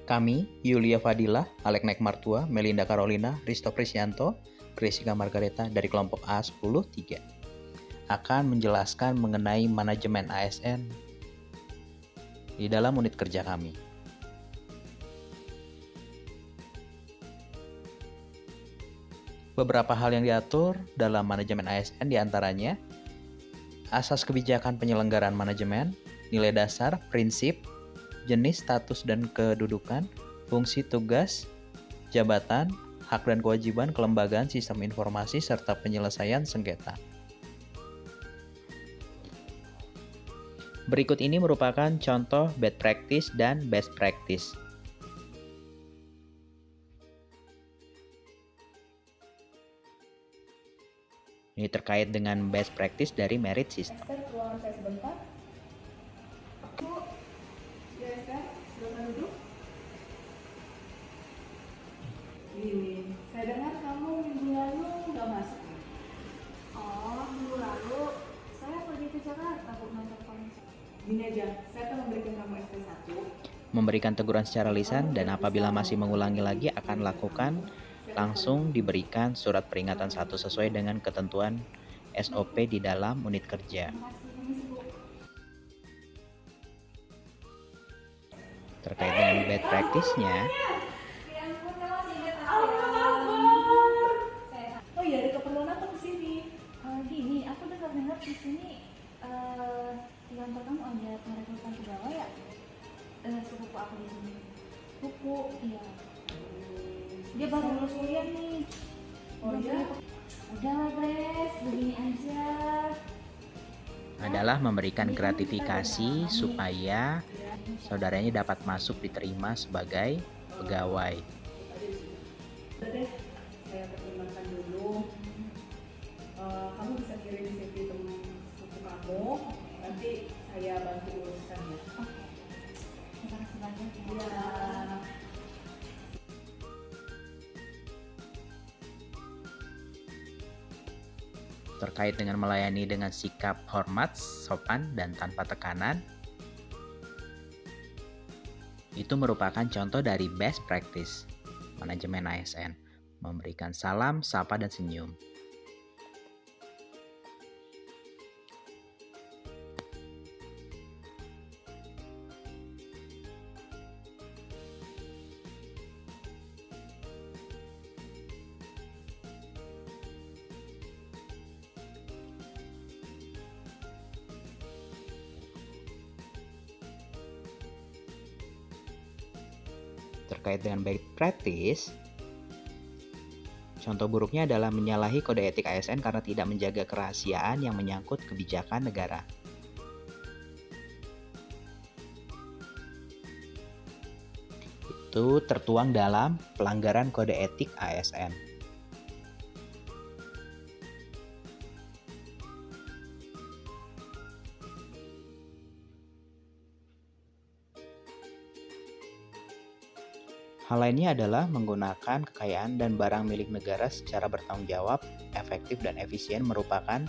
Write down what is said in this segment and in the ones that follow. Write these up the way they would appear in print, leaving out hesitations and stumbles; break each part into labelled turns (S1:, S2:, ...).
S1: Kami, Yulia Fadila, Alek Nek Martua, Melinda Carolina, Risto Prisyanto, Gresika Margareta dari kelompok A10-3 akan menjelaskan mengenai manajemen ASN di dalam unit kerja kami. Beberapa hal yang diatur dalam manajemen ASN diantaranya asas kebijakan penyelenggaraan manajemen, nilai dasar, prinsip, jenis, status, dan kedudukan, fungsi, tugas, jabatan, hak dan kewajiban, kelembagaan, sistem informasi, serta penyelesaian sengketa. Berikut ini merupakan contoh bad practice dan best practice. Ini terkait dengan best practice dari merit system.
S2: Esther, ruangan saya sebentar. Bu, ya Esther, silakan duduk. Gini, saya dengar kamu minggu lalu nggak masuk ya?
S3: Oh, minggu lalu saya pergi ke Jakarta untuk nonton konser.
S2: Gini aja, saya akan memberikan kamu SP1.
S1: Memberikan teguran secara lisan dan apabila masih mengulangi lagi akan lakukan langsung diberikan surat peringatan 1 sesuai dengan ketentuan SOP di dalam unit kerja. Terkait dengan bad practice-nya,
S2: Oh iya, ada keperluan apa ke sini?
S3: Gini, aku dengar di sini di kantor kamu ada perekrutan pegawai ya? Sepupu aku di sini. Sepupu, iya. Dia baru lulus kuliah nih.
S2: Oh iya?
S3: Udah lah Grace, begini aja.
S1: adalah memberikan gratifikasi supaya saudaranya dapat masuk diterima sebagai pegawai.
S2: Udah deh, saya pertimbangkan dulu. Kamu bisa kirim CV teman sepupu kamu, nanti saya bantu uruskan ya.
S3: Oke. Terima kasih banyak ya.
S2: Iya.
S1: Terkait dengan melayani dengan sikap hormat, sopan, dan tanpa tekanan, itu merupakan contoh dari best practice manajemen ASN, memberikan salam, sapa, dan senyum. Terkait dengan bad practice, contoh buruknya adalah menyalahi kode etik ASN karena tidak menjaga kerahasiaan yang menyangkut kebijakan negara. Itu tertuang dalam pelanggaran kode etik ASN. Hal lainnya adalah menggunakan kekayaan dan barang milik negara secara bertanggung jawab, efektif, dan efisien merupakan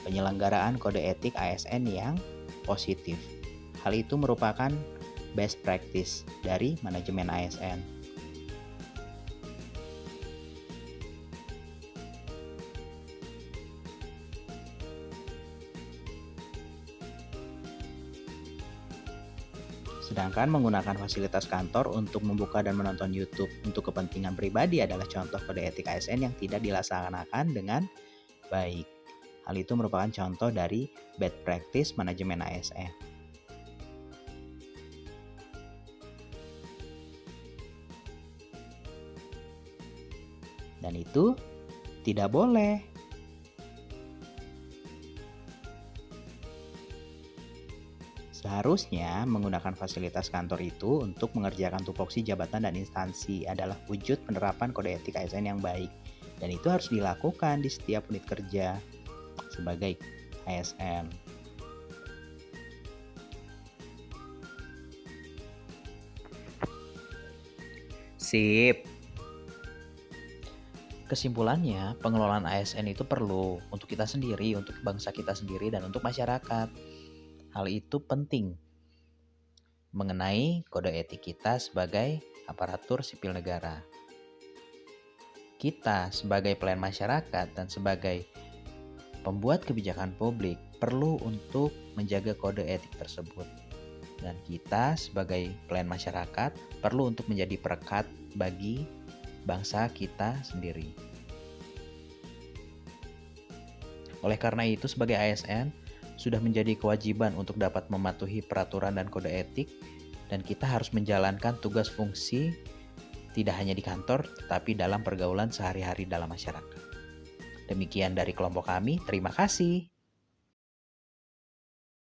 S1: penyelenggaraan kode etik ASN yang positif. Hal itu merupakan best practice dari manajemen ASN. Sedangkan menggunakan fasilitas kantor untuk membuka dan menonton YouTube untuk kepentingan pribadi adalah contoh kode etik ASN yang tidak dilaksanakan dengan baik. Hal itu merupakan contoh dari bad practice manajemen ASN. Dan itu tidak boleh. Seharusnya menggunakan fasilitas kantor itu untuk mengerjakan tupoksi jabatan dan instansi adalah wujud penerapan kode etik ASN yang baik. Dan itu harus dilakukan di setiap unit kerja sebagai ASN. Sip. Kesimpulannya, pengelolaan ASN itu perlu untuk kita sendiri, untuk bangsa kita sendiri, dan untuk masyarakat. Hal itu penting mengenai kode etik kita sebagai aparatur sipil negara. Kita sebagai pelayan masyarakat dan sebagai pembuat kebijakan publik perlu untuk menjaga kode etik tersebut. Dan kita sebagai pelayan masyarakat perlu untuk menjadi perekat bagi bangsa kita sendiri. Oleh karena itu, sebagai ASN, sudah menjadi kewajiban untuk dapat mematuhi peraturan dan kode etik, dan kita harus menjalankan tugas fungsi tidak hanya di kantor, tetapi dalam pergaulan sehari-hari dalam masyarakat. Demikian dari kelompok kami, terima kasih.